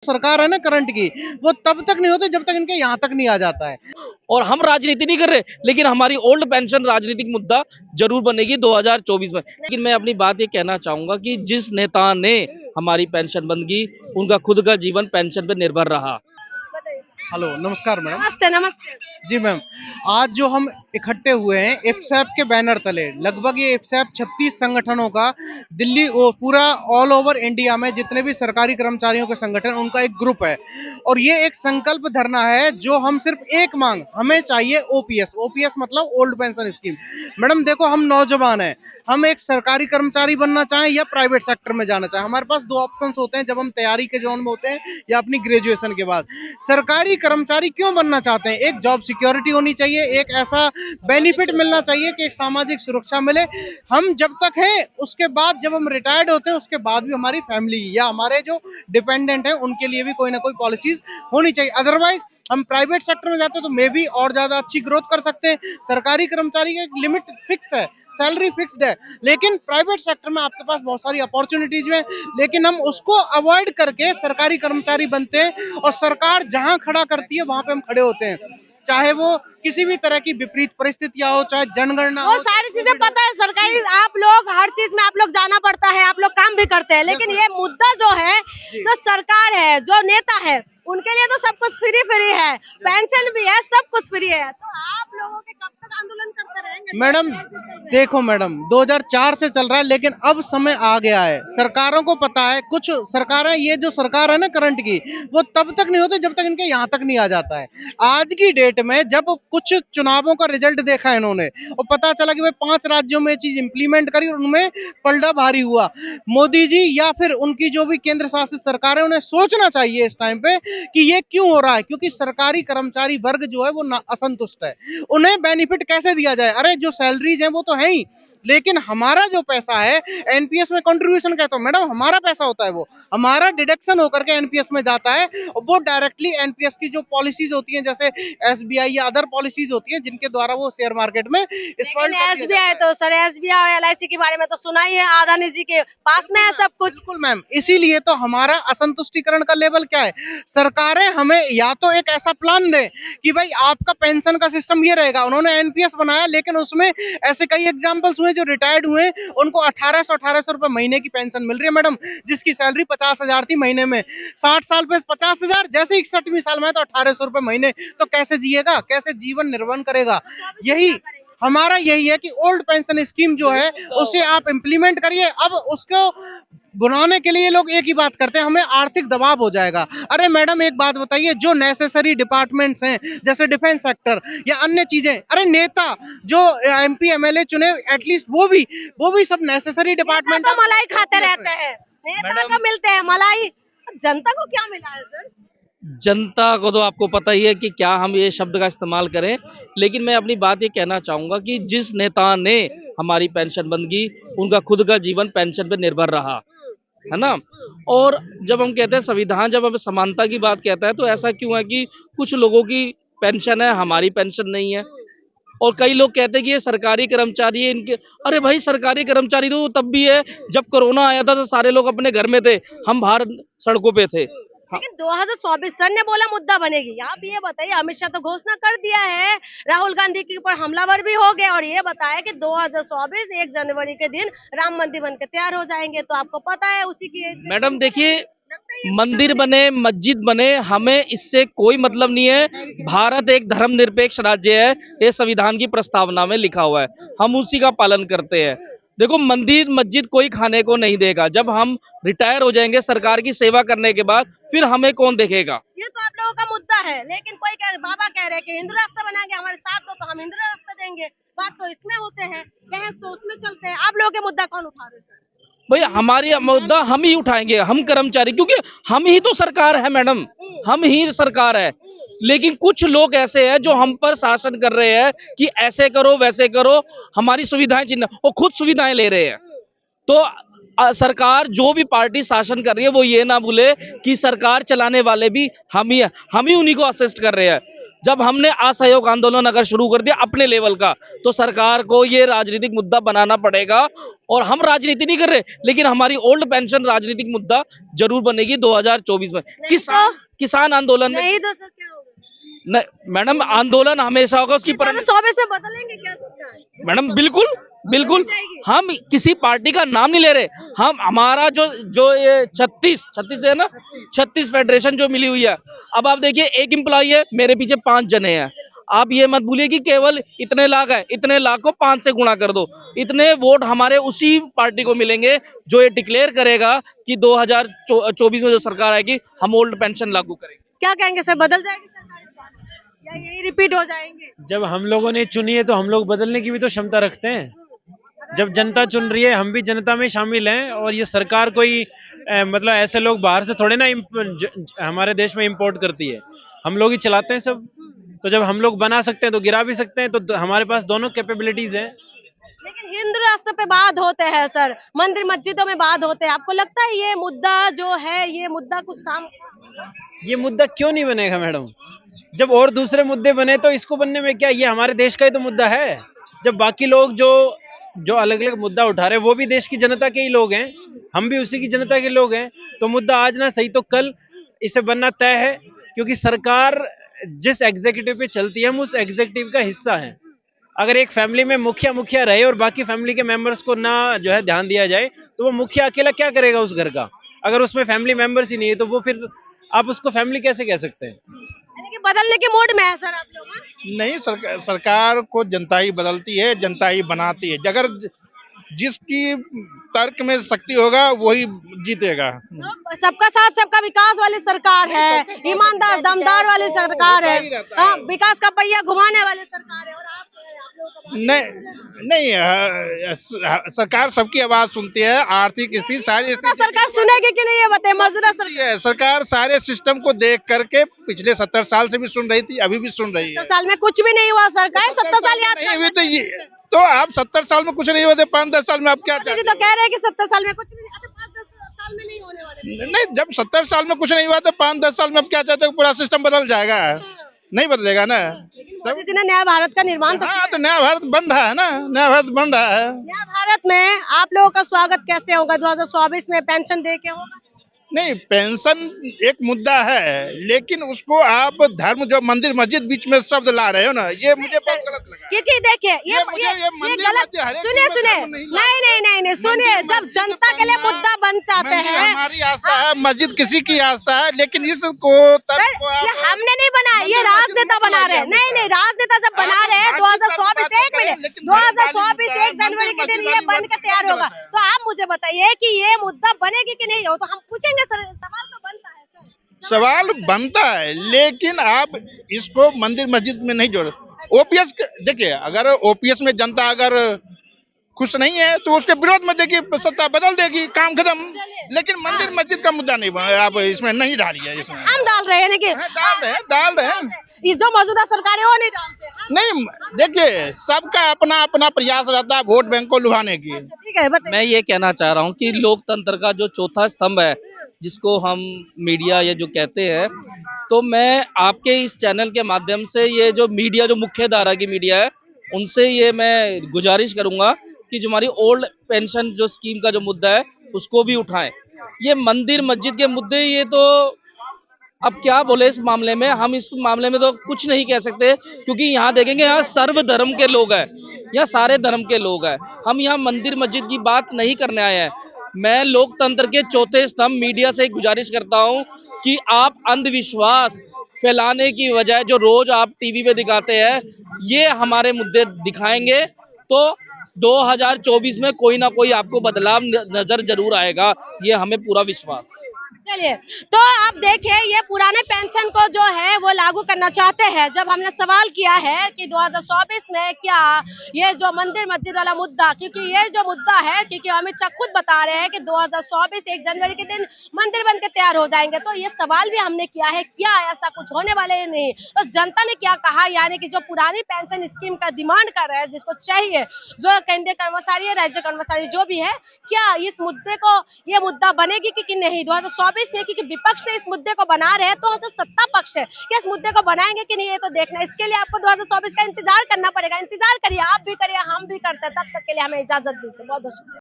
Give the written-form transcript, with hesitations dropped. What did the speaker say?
सरकार है ना करंट की, वो तब तक नहीं होते जब तक इनके यहाँ तक नहीं आ जाता है। और हम राजनीति नहीं कर रहे, लेकिन हमारी ओल्ड पेंशन राजनीतिक मुद्दा जरूर बनेगी 2024 में। लेकिन मैं अपनी बात ये कहना चाहूंगा कि जिस नेता ने हमारी पेंशन बंद की, उनका खुद का जीवन पेंशन पे निर्भर रहा। हेलो, नमस्कार मैडम। नमस्ते नमस्ते। जी मैम, आज जो हम इकट्ठे हुए हैं इप्सैप के बैनर तले, लगभग ये इप्सैप 36 संगठनों का दिल्ली वो पूरा ऑल ओवर इंडिया में जितने भी सरकारी कर्मचारियों के संगठन उनका एक ग्रुप है और ये एक संकल्प धरना है जो हम सिर्फ एक मांग हमें चाहिए ओपीएस। ओपीएस मतलब ओल्ड पेंशन स्कीम। मैडम देखो, हम नौजवान हैं, हम एक सरकारी कर्मचारी बनना चाहें या प्राइवेट सेक्टर में जाना चाहें, हमारे पास दो ऑप्शंस होते हैं जब हम तैयारी के जोन में होते हैं या अपनी ग्रेजुएशन के बाद। सरकारी कर्मचारी क्यों बनना चाहते हैं? एक जॉब सिक्योरिटी होनी चाहिए, एक ऐसा बेनिफिट मिलना चाहिए कि एक सामाजिक सुरक्षा मिले। हम जब तक है उसके बाद जब हम रिटायर्ड होते हैं उसके बाद भी हमारी फैमिली या हमारे जो डिपेंडेंट हैं उनके लिए भी कोई ना कोई पॉलिसीज होनी चाहिए। अदरवाइज हम प्राइवेट सेक्टर में जाते हैं तो मे भी और ज्यादा अच्छी ग्रोथ कर सकते हैं। सरकारी कर्मचारी का एक लिमिट फिक्स है, सैलरी फिक्स्ड है, लेकिन प्राइवेट सेक्टर में आपके पास बहुत सारी अपॉर्चुनिटीज है, लेकिन हम उसको अवॉइड करके सरकारी कर्मचारी बनते हैं और सरकार जहां खड़ा करती है वहां पे हम खड़े होते हैं, चाहे वो किसी भी तरह की विपरीत परिस्थितियां हो, चाहे जनगणना वो हो। सारी चीजें पता है सरकारी, आप लोग हर चीज में आप लोग जाना पड़ता है, आप लोग काम भी करते हैं, लेकिन ये मुद्दा जो है जो सरकार है, जो नेता है, उनके लिए तो सब कुछ फ्री फ्री है, पेंशन भी है, सब कुछ फ्री है। तो आप लोगों के कब तक आंदोलन करते रहेंगे? मैडम देखो मैडम, 2004 से चल रहा है, लेकिन अब समय आ गया है, सरकारों को पता है। कुछ सरकारें, ये जो सरकार है ना करंट की, वो तब तक नहीं होते जब तक इनके यहाँ तक नहीं आ जाता है। आज की डेट में जब कुछ चुनावों का रिजल्ट देखा इन्होंने और पता चला कि भाई 5 राज्यों में ये चीज इंप्लीमेंट करी और उनमें पलड़ा भारी हुआ, मोदी जी या फिर उनकी जो भी केंद्र शासित सरकार है उन्हें सोचना चाहिए इस टाइम पे कि ये क्यों हो रहा है, क्योंकि सरकारी कर्मचारी वर्ग जो है वो असंतुष्ट है। उन्हें बेनिफिट कैसे दिया जाए? अरे जो सैलरीज हैं वो तो है ही, लेकिन हमारा जो पैसा है एनपीएस में कंट्रीब्यूशन कहते हो मैडम, हमारा पैसा होता है, वो हमारा डिडक्शन होकर के एनपीएस में जाता है और वो डायरेक्टली एनपीएस की जो पॉलिसीज होती हैं जैसे एसबीआई या अदर पॉलिसीज होती हैं जिनके द्वारा वो शेयर मार्केट में एसबीआई तो सर, एसबीआई और एलआईसी के बारे में तो सुना ही है, अदानी जी के पास में है सब कुछ। बिल्कुल मैम, इसीलिए तो हमारा असंतुष्टिकरण का लेवल क्या है। सरकारें हमें या तो एक ऐसा प्लान दे कि भाई आपका पेंशन का सिस्टम ये रहेगा, उन्होंने एनपीएस बनाया लेकिन उसमें ऐसे कई एग्जांपल्स हुए जो रिटायर्ड हुए उनको 1800 रुपए महीने की पेंशन मिल रही है मैडम, जिसकी सैलरी 50,000 थी महीने में। 60 साल पे 50,000, जैसे 61वीं साल में तो 1800 रुपए महीने, तो कैसे जिएगा, कैसे जीवन निर्वहन करेगा? यही हमारा यही है कि ओल्ड पेंशन स्कीम जो है उसे आप इम्प्लीमेंट करिए। अब उसको बनाने के लिए ये लोग एक ही बात करते हैं, हमें आर्थिक दबाव हो जाएगा। अरे मैडम एक बात बताइए, जो नेसेसरी डिपार्टमेंट्स हैं जैसे डिफेंस सेक्टर या अन्य चीजें, अरे नेता जो एमपी एमएलए चुने एटलीस्ट वो भी सब नेसेसरी डिपार्टमेंट तो मलाई खाते रहते हैं, नेता को मिलते हैं मलाई, जनता को क्या मिला है सर? जनता को तो आपको पता ही है कि क्या हम ये शब्द का इस्तेमाल करें, लेकिन मैं अपनी बात ये कहना चाहूंगा कि जिस नेता ने हमारी पेंशन बंद की, उनका खुद का जीवन पेंशन पे निर्भर रहा, है ना। और जब हम कहते हैं संविधान, जब हम समानता की बात कहता है, तो ऐसा क्यों है कि कुछ लोगों की पेंशन है, हमारी पेंशन नहीं है। और कई लोग कहते हैं कि ये सरकारी कर्मचारी है इनके, अरे भाई सरकारी कर्मचारी तो तब भी है जब कोरोना आया था तो सारे लोग अपने घर में थे, हम बाहर सड़कों पे थे। लेकिन 2024 सर ने बोला मुद्दा बनेगी। आप ये बताइए, अमित शाह तो घोषणा कर दिया है, राहुल गांधी के ऊपर हमलावर भी हो गए और ये बताया कि 2024 1 जनवरी के दिन राम मंदिर बन के तैयार हो जाएंगे। तो आपको पता है उसी की मैडम देखिए, मंदिर बने, मस्जिद बने, हमें इससे कोई मतलब नहीं है। भारत एक धर्मनिरपेक्ष राज्य है, ये संविधान की प्रस्तावना में लिखा हुआ है, हम उसी का पालन करते हैं। देखो, मंदिर मस्जिद कोई खाने को नहीं देगा, जब हम रिटायर हो जाएंगे सरकार की सेवा करने के बाद, फिर हमें कौन देखेगा? ये तो आप लोगों का मुद्दा है, लेकिन कोई बाबा कह रहे हैं कि हिंदू रास्ता बनाएंगे, हमारे साथ दो तो हम हिंदू रास्ता देंगे। बात तो इसमें होते हैं, बहस तो उसमें चलते हैं। आप लोगों के मुद्दा कौन उठा रहे हैं? भाई हमारी मुद्दा हम ही उठाएंगे, हम कर्मचारी, क्योंकि हम ही तो सरकार है मैडम, हम ही सरकार है। लेकिन कुछ लोग ऐसे हैं जो हम पर शासन कर रहे हैं कि ऐसे करो वैसे करो, हमारी सुविधाएं छीन, वो खुद सुविधाएं ले रहे हैं। तो सरकार जो भी पार्टी शासन कर रही है वो ये ना भूले कि सरकार चलाने वाले भी हम ही उन्हीं को असिस्ट कर रहे हैं। जब हमने असहयोग आंदोलन अगर शुरू कर दिया अपने लेवल का, तो सरकार को ये राजनीतिक मुद्दा बनाना पड़ेगा। और हम राजनीति नहीं कर रहे, लेकिन हमारी ओल्ड पेंशन राजनीतिक मुद्दा जरूर बनेगी 2024 में। किसान आंदोलन में नहीं तो सर क्या होगा? मैडम आंदोलन हमेशा होगा, उसकी 2024 में बदलेंगे क्या सरकार? मैडम बिल्कुल बिल्कुल, हम किसी पार्टी का नाम नहीं ले रहे। हम हमारा जो जो ये 36 है ना, 36 फेडरेशन जो मिली हुई है। अब आप देखिए, एक एम्प्लॉय है, मेरे पीछे 5 जने हैं। आप ये मत भूलिए कि केवल इतने लाख है, इतने लाख को 5 से गुणा कर दो, इतने वोट हमारे उसी पार्टी को मिलेंगे जो ये डिक्लेयर करेगा कि 2024 में जो सरकार आएगी हम ओल्ड पेंशन लागू करेंगे। क्या कहेंगे सर, बदल जाएगी सरकार या यही रिपीट हो जाएंगे? जब हम लोगों ने चुनी है तो हम लोग बदलने की भी तो क्षमता रखते हैं। जब जनता चुन रही है, हम भी जनता में शामिल हैं। और ये सरकार कोई मतलब ऐसे लोग बाहर से थोड़े ना हमारे देश में इंपोर्ट करती है, हम लोग ही चलाते हैं सब। तो जब हम लोग बना सकते हैं तो गिरा भी सकते हैं, तो हमारे पास दोनों कैपेबिलिटीज हैं। लेकिन हिंदू राष्ट्र पे वाद होते हैं सर, मंदिर मस्जिदों में वाद होते हैं। आपको लगता है ये मुद्दा जो है, ये मुद्दा कुछ काम? ये मुद्दा क्यों नहीं बनेगा मैडम? जब और दूसरे मुद्दे बने तो इसको बनने में क्या, ये हमारे देश का ही तो मुद्दा है। जब बाकी लोग जो जो अलग अलग मुद्दा उठा रहे हैं वो भी देश की जनता के ही लोग हैं, हम भी उसी की जनता के लोग हैं। तो मुद्दा आज ना सही तो कल इसे बनना तय है, क्योंकि सरकार जिस एग्जीक्यूटिव पे चलती है हम उस एग्जीक्यूटिव का हिस्सा है। अगर एक फैमिली में मुखिया रहे और बाकी फैमिली के मेंबर्स को ना जो है ध्यान दिया जाए, तो वो मुखिया अकेला क्या करेगा उस घर का? अगर उसमें फैमिली मेंबर्स ही नहीं है तो वो फिर आप उसको फैमिली कैसे कह सकते हैं? यानी कि बदलने के मूड में है सर आप लोग? हाँ? नहीं, सरकार को जनता ही बदलती है, जनता ही बनाती है। अगर जिसकी तर्क में शक्ति होगा वही जीतेगा। तो सबका साथ सबका विकास वाली सरकार है, ईमानदार दमदार वाली सरकार है, हाँ, विकास का पहिया घुमाने वाली सरकार है। और आप लोगों का नहीं सरकार सबकी आवाज सुनती है। आर्थिक स्थिति सारी तो सरकार सुनेगी कि नहीं ये बताइए? मौजूदा सरकार सारे सिस्टम को देख करके पिछले 70 साल से भी सुन रही थी, अभी भी सुन रही है। 70 साल में कुछ भी नहीं हुआ सरकार, 70 साल याद नहीं हुई तो आप 70 साल में कुछ नहीं होते, 5-10 साल में आप क्या तो कह रहे हैं कि 70 साल में कुछ भी नहीं, 5-10 साल में नहीं होने वाले। नहीं, जब 70 साल में कुछ नहीं हुआ तो 5-10 साल में आप क्या चाहते हो? पूरा सिस्टम बदल जाएगा? नहीं बदलेगा ना। मोदी जी ने नया भारत का निर्माण तो हाँ, तो नया भारत बन रहा है ना, नया भारत बन रहा है। नया भारत में आप लोगों का स्वागत कैसे होगा? 2024 में पेंशन दे के होगा? नहीं, पेंशन एक मुद्दा है, लेकिन उसको आप धर्म जो मंदिर मस्जिद बीच में शब्द ला रहे हो ना, ये मुझे बहुत गलत लगा। क्योंकि देखिए ये गलत, सुनिए नहीं सुनिए, जब जनता के लिए मुद्दा बन जाते हैं। हमारी आस्था है, मस्जिद किसी की आस्था है, लेकिन इसको ये हमने नहीं बनाया, ये राजनेता बना रहे हैं। नहीं, राजनेता जब बना रहे हैं 2024 1 मिनट 2024 1 जनवरी के दिन ये बन के तैयार होगा। तो आप मुझे बताइए कि ये मुद्दा बनेगी कि नहीं हो, तो हम पूछेंगे सर। सवाल तो बनता है सर, सवाल बनता है, लेकिन आप इसको मंदिर मस्जिद में नहीं जोड़ो। ओपीएस देखिए, अगर ओपीएस में जनता अगर खुश नहीं है तो उसके विरोध में देखिए सत्ता बदल देगी, काम खत्म। लेकिन मंदिर मस्जिद का मुद्दा नहीं आप इसमें नहीं डालिए। इसमें हम डाल रहे हैं कि डाल रहे हैं ये जो मौजूदा सरकार है वो नहीं डालते। नहीं, देखिए सबका अपना अपना प्रयास रहता है वोट बैंक को लुभाने की। ठीक है, बताइए। मैं ये कहना चाह रहा हूँ कि लोकतंत्र का जो चौथा स्तंभ है, जिसको हम मीडिया ये जो कहते हैं, तो मैं आपके इस चैनल के माध्यम से ये जो मीडिया, जो मुख्य धारा की मीडिया है, उनसे ये मैं गुजारिश करूंगा कि जो हमारी ओल्ड पेंशन जो स्कीम का जो मुद्दा है उसको भी उठाएं। ये मंदिर मस्जिद के मुद्दे, ये तो अब क्या बोले इस मामले में, हम इस मामले में तो कुछ नहीं कह सकते, क्योंकि यहाँ देखेंगे यहाँ सर्व धर्म के लोग हैं, यहाँ सारे धर्म के लोग हैं। हम यहाँ मंदिर मस्जिद की बात नहीं करने आए हैं। मैं लोकतंत्र के चौथे स्तंभ मीडिया से गुजारिश करता हूँ कि आप अंधविश्वास फैलाने की बजाय जो रोज आप टीवी पे दिखाते हैं, ये हमारे मुद्दे दिखाएंगे तो 2024 में कोई ना कोई आपको बदलाव नजर जरूर आएगा, ये हमें पूरा विश्वास है। चलिए, तो आप देखिए, ये पुराने पेंशन को जो है वो लागू करना चाहते हैं। जब हमने सवाल किया है कि 2024 में क्या ये जो मंदिर मस्जिद वाला मुद्दा, क्योंकि ये जो मुद्दा है, क्योंकि अमित शाह खुद बता रहे हैं कि 2024 1 जनवरी के दिन मंदिर बन के तैयार हो जाएंगे, तो ये सवाल भी हमने किया है, क्या ऐसा कुछ होने वाले है? नहीं। तो जनता ने क्या कहा, यानी कि जो पुरानी पेंशन स्कीम का डिमांड कर रहे हैं, जिसको चाहिए, जो केंद्रीय कर्मचारी है, राज्य कर्मचारी जो भी है, क्या इस मुद्दे को, ये मुद्दा बनेगी कि नहीं? 2024 2024 में, क्योंकि विपक्ष से इस मुद्दे को बना रहे हैं, तो जो सत्ता पक्ष है क्या इस मुद्दे को बनाएंगे कि नहीं, ये तो देखना है। इसके लिए आपको 2024 का इंतजार करना पड़ेगा। इंतजार करिए, आप भी करिए, हम भी करते हैं। तब तक के लिए हमें इजाजत दीजिए। बहुत बहुत शुक्रिया।